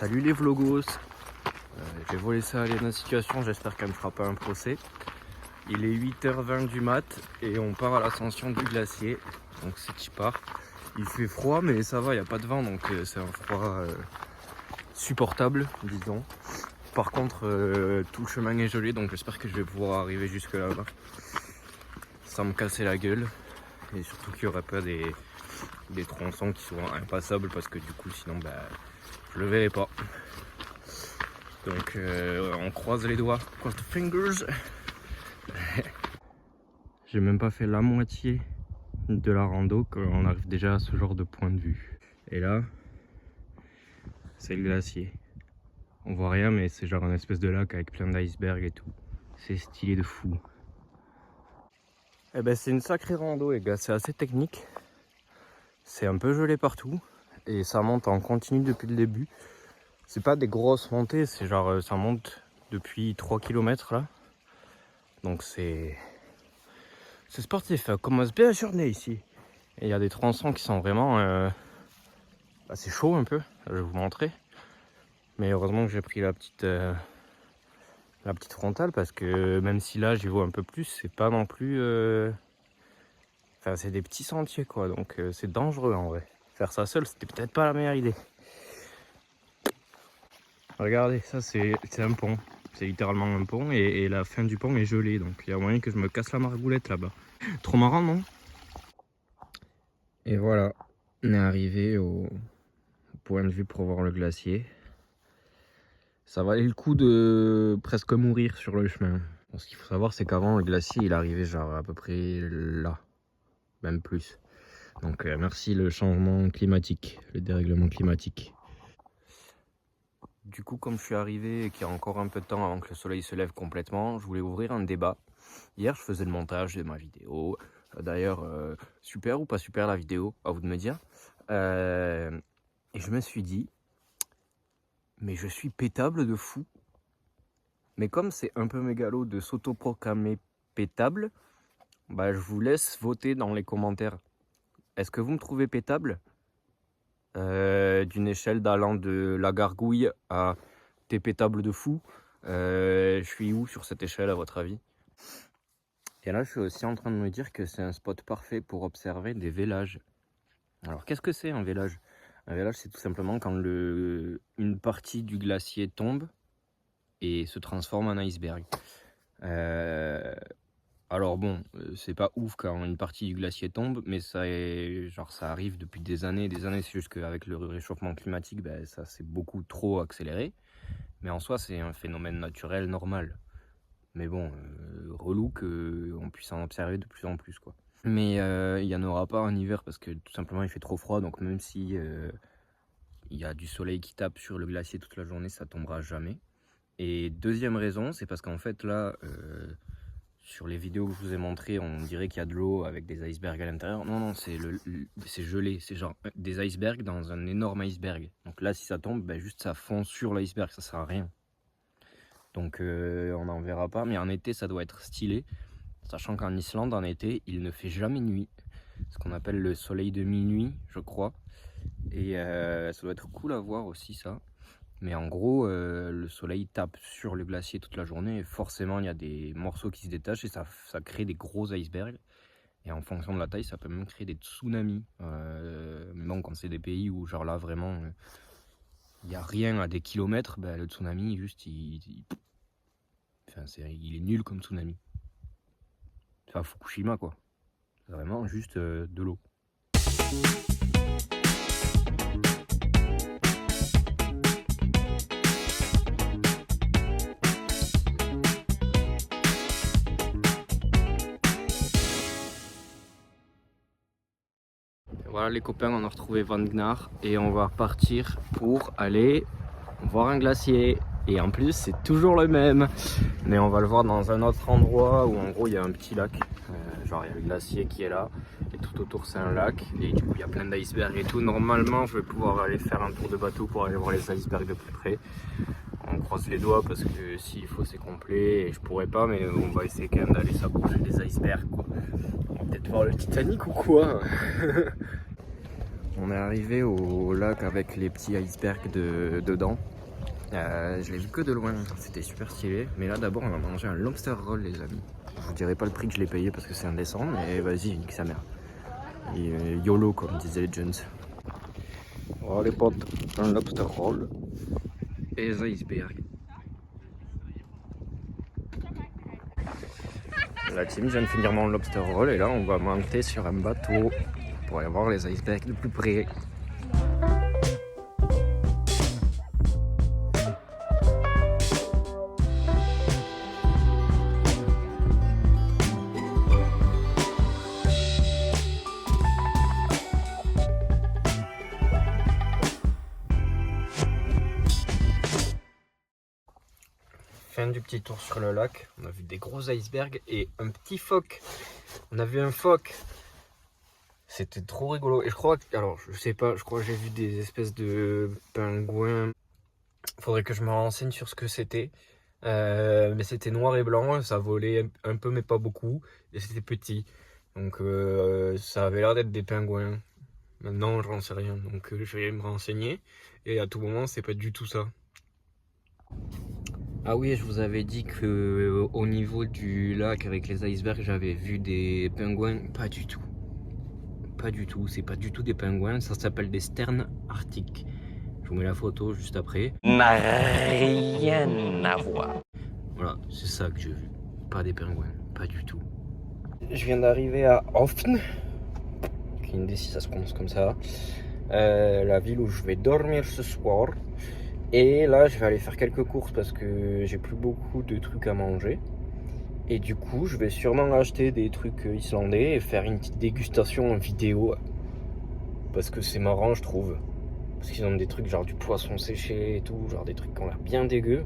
Salut les vlogos. J'ai volé ça à Léna Situation, j'espère qu'elle me fera pas un procès. Il est 8h20 du mat et on part à l'ascension du glacier. Donc c'est qui part. Il fait froid mais ça va, il n'y a pas de vent donc c'est un froid supportable disons. Par contre tout le chemin est gelé donc j'espère que je vais pouvoir arriver jusque là-bas sans me casser la gueule. Et surtout qu'il n'y aurait pas des tronçons qui sont impassables parce que du coup sinon je le verrai pas. Donc on croise les doigts, cross the fingers. J'ai même pas fait la moitié de la rando qu'on arrive déjà à ce genre de point de vue. Et là, c'est le glacier. On voit rien mais c'est genre un espèce de lac avec plein d'icebergs et tout. C'est stylé de fou. Eh ben c'est une sacrée rando les gars, c'est assez technique. C'est un peu gelé partout et ça monte en continu depuis le début. C'est pas des grosses montées, c'est genre ça monte depuis 3 km là. Donc c'est sportif, ça commence bien la journée ici. Et il y a des tronçons qui sont vraiment c'est chaud un peu, je vais vous montrer. Mais heureusement que j'ai pris la petite frontale parce que même si là j'y vois un peu plus, c'est pas non plus enfin c'est des petits sentiers quoi, donc c'est dangereux en vrai. Faire ça seul c'était peut-être pas la meilleure idée. Regardez, ça c'est un pont, c'est littéralement un pont et la fin du pont est gelée, donc il y a moyen que je me casse la margoulette là-bas. Trop marrant non? Et voilà, on est arrivé au point de vue pour voir le glacier. Ça valait le coup de presque mourir sur le chemin. Bon, ce qu'il faut savoir c'est qu'avant le glacier il arrivait genre à peu près là, même plus. Donc merci le changement climatique, le dérèglement climatique. Du coup, comme je suis arrivé et qu'il y a encore un peu de temps avant que le soleil se lève complètement, je voulais ouvrir un débat. Hier, je faisais le montage de ma vidéo. D'ailleurs, super ou pas super la vidéo, à vous de me dire. Et je me suis dit, mais je suis pétable de fou. Mais comme c'est un peu mégalo de s'autoproclamer pétable, je vous laisse voter dans les commentaires. Est-ce que vous me trouvez pétable ? D'une échelle d'allant de la gargouille à t'es pétable de fou, je suis où sur cette échelle à votre avis? Et là je suis aussi en train de me dire que c'est un spot parfait pour observer des vélages. Alors qu'est-ce que c'est un vélage? Un vélage c'est tout simplement quand une partie du glacier tombe et se transforme en iceberg. Alors bon, c'est pas ouf quand une partie du glacier tombe, mais ça arrive depuis des années, c'est juste qu'avec le réchauffement climatique, ça s'est beaucoup trop accéléré. Mais en soi, c'est un phénomène naturel normal. Mais bon, relou qu'on puisse en observer de plus en plus, quoi. Mais il n'y en aura pas en hiver parce que tout simplement il fait trop froid, donc même si il y a du soleil qui tape sur le glacier toute la journée, ça tombera jamais. Et deuxième raison, c'est parce qu'en fait là... sur les vidéos que je vous ai montrées, on dirait qu'il y a de l'eau avec des icebergs à l'intérieur. Non, c'est gelé. C'est genre des icebergs dans un énorme iceberg. Donc là, si ça tombe, juste ça fond sur l'iceberg, ça sert à rien. Donc on n'en verra pas. Mais en été, ça doit être stylé. Sachant qu'en Islande, en été, il ne fait jamais nuit. Ce qu'on appelle le soleil de minuit, je crois. Et ça doit être cool à voir aussi, ça. Mais en gros, le soleil tape sur le glacier toute la journée et forcément il y a des morceaux qui se détachent et ça crée des gros icebergs. Et en fonction de la taille, ça peut même créer des tsunamis. Mais bon, quand c'est des pays où genre là vraiment il n'y a rien à des kilomètres, le tsunami juste il est nul comme tsunami. Enfin Fukushima quoi. C'est vraiment juste de l'eau. Voilà les copains, on a retrouvé Van Gnar et on va repartir pour aller voir un glacier. Et en plus c'est toujours le même, mais on va le voir dans un autre endroit où en gros il y a un petit lac. Genre il y a le glacier qui est là et tout autour c'est un lac et du coup il y a plein d'icebergs et tout. Normalement je vais pouvoir aller faire un tour de bateau pour aller voir les icebergs de plus près. On croise les doigts parce que s'il faut c'est complet et je pourrais pas, mais on va essayer quand même d'aller s'approcher des icebergs quoi. On va peut-être voir le Titanic ou quoi. On est arrivé au lac avec les petits icebergs dedans. Je l'ai vu que de loin, c'était super stylé. Mais là d'abord on va manger un lobster roll les amis. Je vous dirai pas le prix que je l'ai payé parce que c'est indécent, mais vas-y, nique sa mère. Et YOLO comme disait les Jones. Oh les potes, un lobster roll et les icebergs. La team vient de finir mon lobster roll et là on va monter sur un bateau pour aller voir les icebergs de plus près. Fin du petit tour sur le lac, on a vu des gros icebergs et un petit phoque. On a vu un phoque. C'était trop rigolo. Et je crois que, alors je sais pas, je crois que j'ai vu des espèces de pingouins. Faudrait que je me renseigne sur ce que c'était. Mais c'était noir et blanc, ça volait un peu mais pas beaucoup. Et c'était petit. Donc ça avait l'air d'être des pingouins. Maintenant j'en sais rien. Donc je vais me renseigner. Et à tout moment c'est pas du tout ça. Ah oui, je vous avais dit que au niveau du lac avec les icebergs, j'avais vu des pingouins. Pas du tout. Pas du tout, c'est pas du tout des pingouins, ça s'appelle des sternes arctiques. Je vous mets la photo juste après. N'a rien à voir. Voilà, c'est ça que j'ai vu. Pas des pingouins, pas du tout. Je viens d'arriver à Hoffen, qui est une des 6, ça se prononce comme ça. La ville où je vais dormir ce soir. Et là, je vais aller faire quelques courses parce que j'ai plus beaucoup de trucs à manger. Et du coup, je vais sûrement acheter des trucs islandais et faire une petite dégustation en vidéo. Parce que c'est marrant, je trouve. Parce qu'ils ont des trucs genre du poisson séché et tout, genre des trucs qui ont l'air bien dégueux.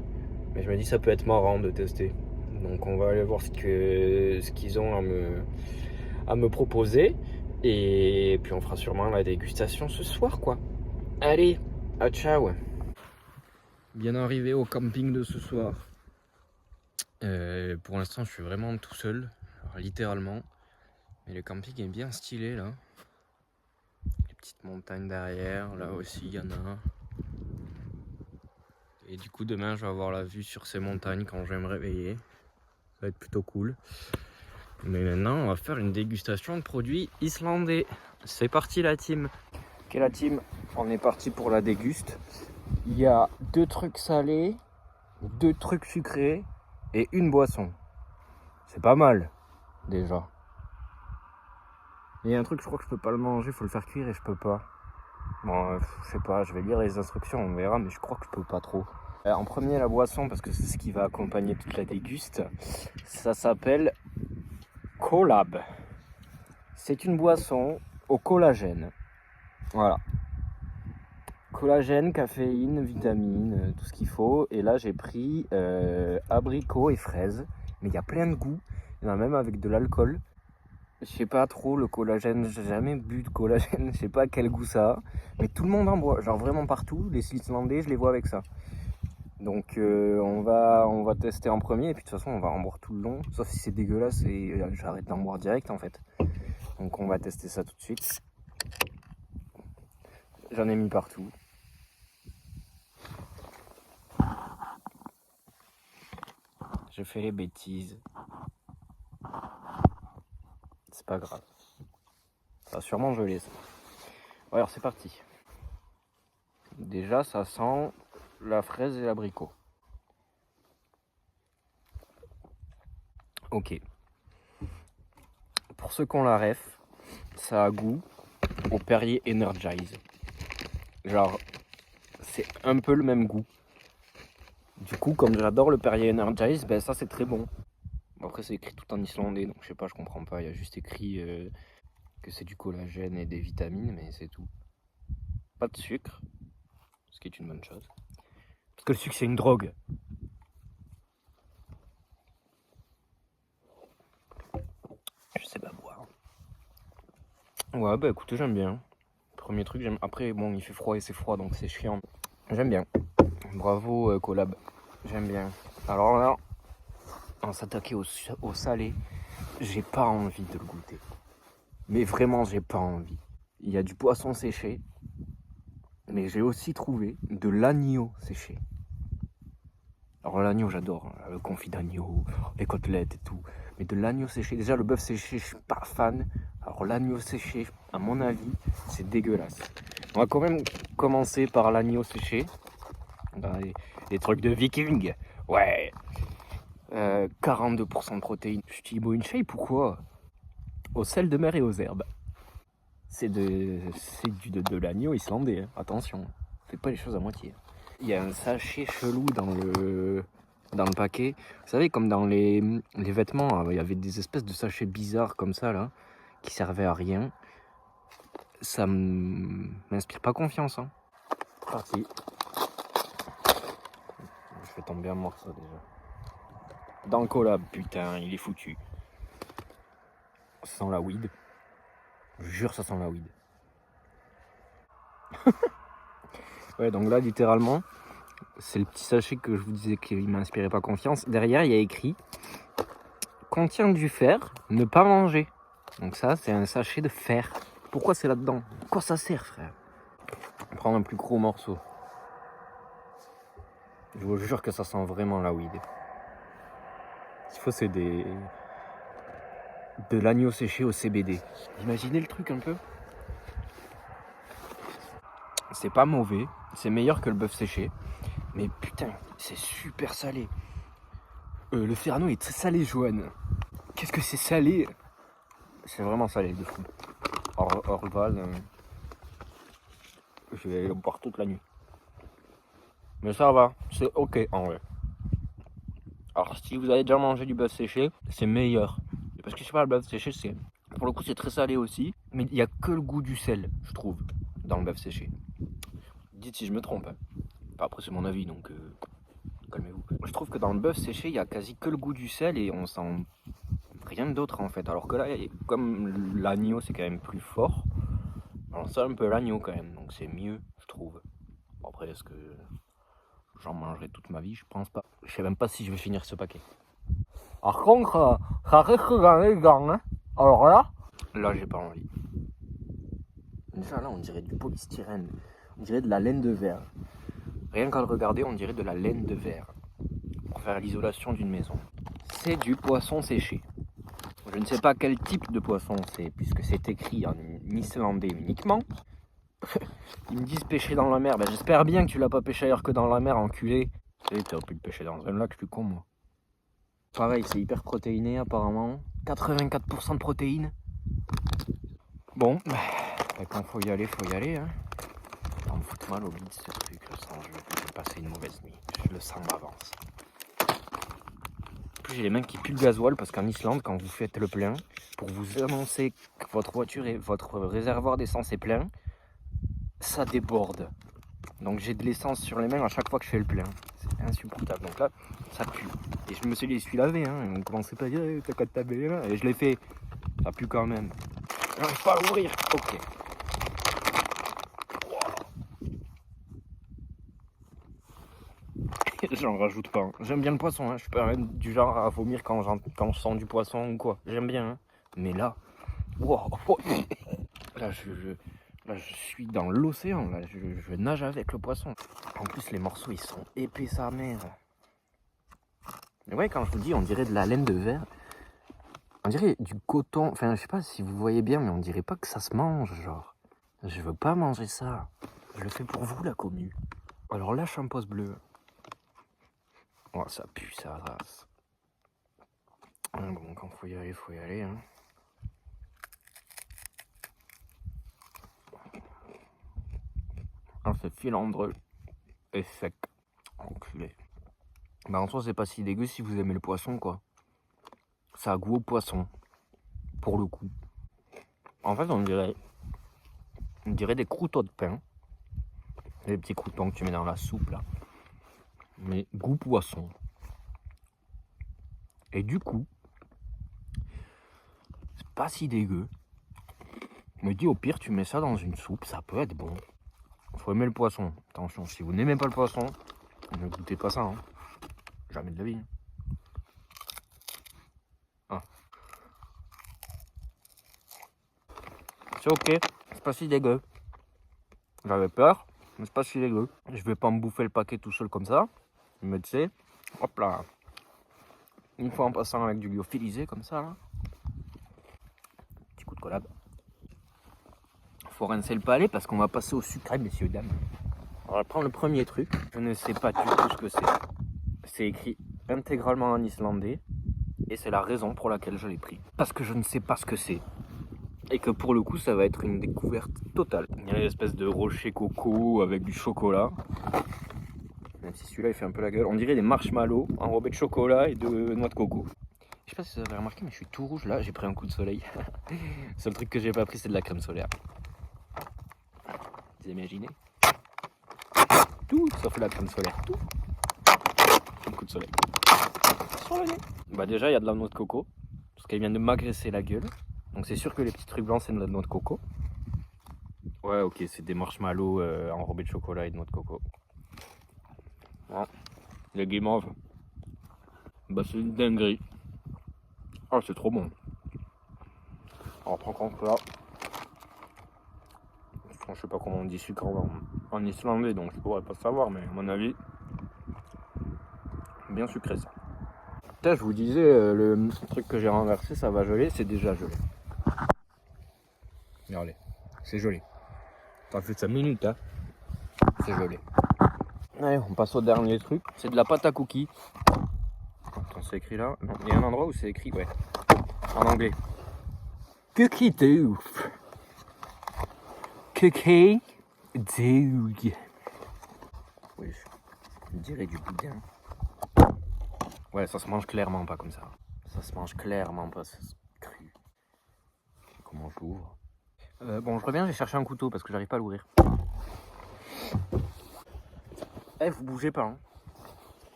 Mais je me dis ça peut être marrant de tester. Donc on va aller voir ce qu'ils ont à me proposer. Et puis on fera sûrement la dégustation ce soir quoi. Allez, à ciao. Bien arrivé au camping de ce soir. Pour l'instant je suis vraiment tout seul, alors, littéralement. Mais le camping est bien stylé là. Les petites montagnes derrière, là aussi il y en a. Et du coup demain je vais avoir la vue sur ces montagnes quand je vais me réveiller. Ça va être plutôt cool. Mais maintenant on va faire une dégustation de produits islandais. C'est parti la team. Ok la team, on est parti pour la déguste. Il y a 2 trucs salés, 2 trucs sucrés et une boisson. C'est pas mal déjà. Il y a un truc, je crois que je peux pas le manger, faut le faire cuire et je peux pas. Bon, je sais pas, je vais lire les instructions, on verra, mais je crois que je peux pas trop. En premier, la boisson, parce que c'est ce qui va accompagner toute la déguste. Ça s'appelle Collab. C'est une boisson au collagène. Voilà. Collagène, caféine, vitamines, tout ce qu'il faut. Et là, j'ai pris abricot et fraise. Mais il y a plein de goûts. Il y en a même avec de l'alcool. Je sais pas trop le collagène, j'ai jamais bu de collagène, je sais pas quel goût ça a. Mais tout le monde en boit, genre vraiment partout. Les Islandais, je les vois avec ça. Donc on va tester en premier et puis de toute façon on va en boire tout le long. Sauf si c'est dégueulasse et j'arrête d'en boire direct en fait. Donc on va tester ça tout de suite. J'en ai mis partout. J'ai fait les bêtises. C'est pas grave. Ça va sûrement geler ça. Ouais, alors c'est parti. Déjà ça sent la fraise et l'abricot. Ok. Pour ceux qui ont la ref, ça a goût au Perrier Energize. Genre, c'est un peu le même goût. Du coup, comme j'adore le Perrier Energize, ben ça c'est très bon. Après c'est écrit tout en islandais, donc je sais pas, je comprends pas. Il y a juste écrit que c'est du collagène et des vitamines, mais c'est tout. Pas de sucre, ce qui est une bonne chose. Parce que le sucre c'est une drogue. Je sais pas boire. Ouais, bah écoutez, j'aime bien. Premier truc, j'aime. Après, bon, il fait froid et c'est froid, donc c'est chiant. J'aime bien. Bravo, Collab. J'aime bien. Alors là, on s'attaquer au salé. J'ai pas envie de le goûter. Mais vraiment, j'ai pas envie. Il y a du poisson séché. Mais j'ai aussi trouvé de l'agneau séché. Alors l'agneau, j'adore, hein, le confit d'agneau, les côtelettes et tout. Mais de l'agneau séché, déjà le bœuf séché, je suis pas fan. Alors l'agneau séché, à mon avis, c'est dégueulasse. On va quand même commencer par l'agneau séché. Dans les trucs de viking. Ouais. 42% de protéines. Je dis une shape ou quoi? Au sel de mer et aux herbes. C'est de l'agneau islandais, hein. Attention, faites pas les choses à moitié. Il y a un sachet chelou dans le paquet. Vous savez, comme dans les vêtements, il y avait des espèces de sachets bizarres comme ça, là, qui servaient à rien. Ça m'inspire pas confiance. Hein. Parti. Je fais tomber un morceau déjà. Dans le collab, putain, il est foutu. Ça sent la weed. Je jure, ça sent la weed. Ouais, donc là, littéralement, c'est le petit sachet que je vous disais qu'il m'inspirait pas confiance. Derrière, il y a écrit « Contient du fer, ne pas manger ». Donc ça, c'est un sachet de fer. Pourquoi c'est là-dedans? Quoi ça sert, frère? On prend un plus gros morceau. Je vous jure que ça sent vraiment la weed. Il faut, c'est de l'agneau séché au CBD. Imaginez le truc un peu. C'est pas mauvais, c'est meilleur que le bœuf séché. Mais putain, c'est super salé. Le Ferrano est très salé, Joanne. Qu'est-ce que c'est salé? C'est vraiment salé, de fou. Orval, je vais le boire toute la nuit. Mais ça va, c'est ok en vrai. Alors si vous avez déjà mangé du bœuf séché, c'est meilleur. Parce que je sais pas, le bœuf séché, c'est pour le coup c'est très salé aussi. Mais il n'y a que le goût du sel, je trouve, dans le bœuf séché. Dites si je me trompe. Hein. Enfin, après c'est mon avis, donc calmez-vous. Je trouve que dans le bœuf séché, il y a quasi que le goût du sel et on sent rien d'autre en fait. Alors que là, comme l'agneau c'est quand même plus fort, on sent un peu l'agneau quand même, donc c'est mieux, je trouve. Bon, après, est-ce que j'en mangerai toute ma vie? Je pense pas. Je sais même pas si je vais finir ce paquet. Par contre, ça reste dans les dents, hein. Alors là j'ai pas envie. Déjà là, on dirait du polystyrène. On dirait de la laine de verre. Rien qu'à le regarder, on dirait de la laine de verre. Pour faire l'isolation d'une maison. C'est du poisson séché. Je ne sais pas quel type de poisson c'est, puisque c'est écrit en islandais uniquement. Ils me disent pêcher dans la mer. Ben, j'espère bien que tu l'as pas pêché ailleurs que dans la mer, enculé. Tu sais, t'aurais pu le pêcher dans un lac, je suis con, moi. Pareil, c'est hyper protéiné, apparemment. 84% de protéines. Bon, ben, quand faut y aller, hein. Ça me fout mal au bide, ce truc. Je vais passer une mauvaise nuit. Je le sens m'avance. En plus, j'ai les mains qui puent le gasoil parce qu'en Islande, quand vous faites le plein, pour vous annoncer que votre voiture et votre réservoir d'essence est plein, ça déborde. Donc j'ai de l'essence sur les mains à chaque fois que je fais le plein. C'est insupportable. Donc là, ça pue. Et je me suis lavé. Hein. On commençait pas à dire t'as qu'à te taper les mains. Et je l'ai fait. Ça pue quand même. J'arrive pas à l'ouvrir. Ok. J'en rajoute pas. Hein. J'aime bien le poisson. Hein. Je suis pas même du genre à vomir quand je sens du poisson ou quoi. J'aime bien. Hein. Mais là, wow. Là, je suis dans l'océan. Là, je nage avec le poisson. En plus, les morceaux, ils sont épais, sa mère. Mais ouais, quand je vous dis, on dirait de la laine de verre. On dirait du coton. Enfin, je sais pas si vous voyez bien, mais on dirait pas que ça se mange, genre. Je veux pas manger ça. Je le fais pour vous, la commu. Alors lâche un pouce bleu. Oh, ça pue, ça race. Bon, quand faut y aller, hein. Alors, c'est filandreux et sec. Enculé. Bah, en soi, c'est pas si dégueu si vous aimez le poisson, quoi. Ça a goût au poisson. Pour le coup. En fait, on dirait des croûtons de pain. Les petits croûtons que tu mets dans la soupe, là. Mais goût poisson. Et du coup, c'est pas si dégueu. Je me dis, au pire, tu mets ça dans une soupe, ça peut être bon. Faut aimer le poisson. Attention, si vous n'aimez pas le poisson, ne goûtez pas ça. Hein. Jamais de la vie. Ah. C'est ok, c'est pas si dégueu. J'avais peur, mais c'est pas si dégueu. Je vais pas me bouffer le paquet tout seul comme ça. Mais tu sais, Hop là. Une fois en passant avec du lyophilisé comme ça là. Petit coup de collab. Faut rincer le palais parce qu'on va passer au sucré, messieurs, dames. On va prendre le premier truc. Je ne sais pas du tout ce que c'est. C'est écrit intégralement en islandais. Et c'est la raison pour laquelle je l'ai pris. Parce que je ne sais pas ce que c'est. Et que pour le coup, ça va être une découverte totale. Il y a une espèce de rocher coco avec du chocolat. Même si celui-là, il fait un peu la gueule. On dirait des marshmallows enrobés de chocolat et de noix de coco. Je sais pas si vous avez remarqué, mais je suis tout rouge là. J'ai pris un coup de soleil. Le seul truc que j'ai pas pris, c'est de la crème solaire. Vous imaginez? Tout sauf la crème solaire. Tout. Un coup de soleil. Sur le nez. Bah déjà, il y a de la noix de coco. Parce qu'elle vient de m'agresser la gueule. Donc c'est sûr que les petits trucs blancs, c'est de la noix de coco. Ouais, ok, c'est des marshmallows enrobés de chocolat et de noix de coco. Ouais. Les guimauves. Bah c'est une dinguerie. Ah, c'est trop bon. Alors prends compte là. Je sais pas comment on dit sucre en islandais, donc je pourrais pas savoir, mais à mon avis, bien sucré ça. Putain, je vous disais, le truc que j'ai renversé, ça va geler, c'est déjà gelé. Regardez, c'est gelé. Ça fait 5 minutes, hein. C'est gelé. Allez, on passe au dernier truc. C'est de la pâte à cookies. Attends, c'est écrit là. Non, il y a un endroit où c'est écrit, ouais. En anglais. Cookie dough. Cookie dough. Oui, je dirais du boudin. Ouais, ça se mange clairement pas comme ça. Ça se mange clairement pas, c'est cru. Comment je l'ouvre? Bon, je reviens, j'ai cherché un couteau parce que j'arrive pas à l'ouvrir. Eh, vous bougez pas, hein.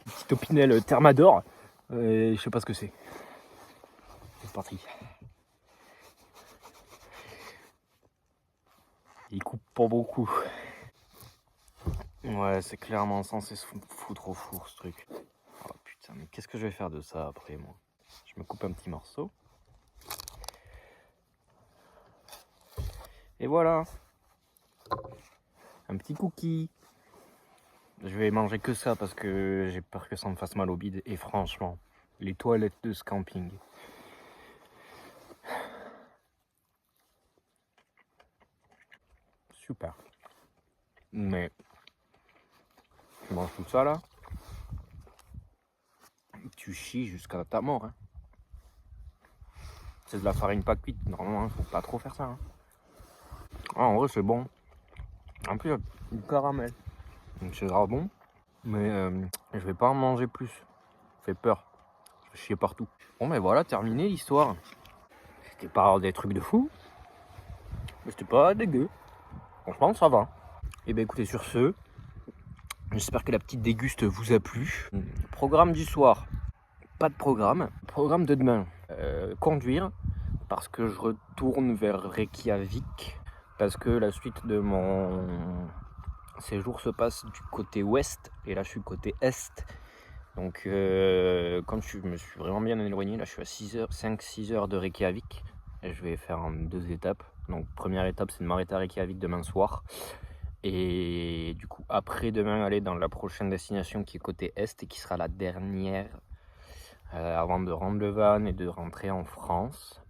Une petite opinel Thermador. Je sais pas ce que c'est. C'est parti. Il coupe pas beaucoup. Ouais, c'est clairement censé se foutre au four ce truc. Oh putain, mais qu'est-ce que je vais faire de ça après moi? Je me coupe un petit morceau. Et voilà. Un petit cookie. Je vais manger que ça parce que j'ai peur que ça me fasse mal au bide. Et franchement, les toilettes de ce camping. Super. Mais tu manges tout ça là, tu chies jusqu'à ta mort. Hein. C'est de la farine pas cuite. Normalement, faut pas trop faire ça. Hein. Ah, en vrai, c'est bon. En plus, il y a du caramel. Donc c'est grave bon. Mais je vais pas en manger plus. Ça fait peur. Je vais chier partout. Bon, mais voilà, terminé l'histoire. C'était pas des trucs de fou. Mais c'était pas dégueu. Franchement, ça va. Et bien écoutez, sur ce, j'espère que la petite déguste vous a plu. Programme du soir, pas de programme. Programme de demain, conduire, parce que je retourne vers Reykjavik, parce que la suite de mon séjour se passe du côté ouest, et là je suis côté est. Donc comme je me suis vraiment bien éloigné, là je suis à 5-6 heures de Reykjavik, et je vais faire en 2 étapes. Donc première étape, c'est de m'arrêter à Reykjavik demain soir. Et du coup, après demain, aller dans la prochaine destination qui est côté est et qui sera la dernière avant de rendre le van et de rentrer en France.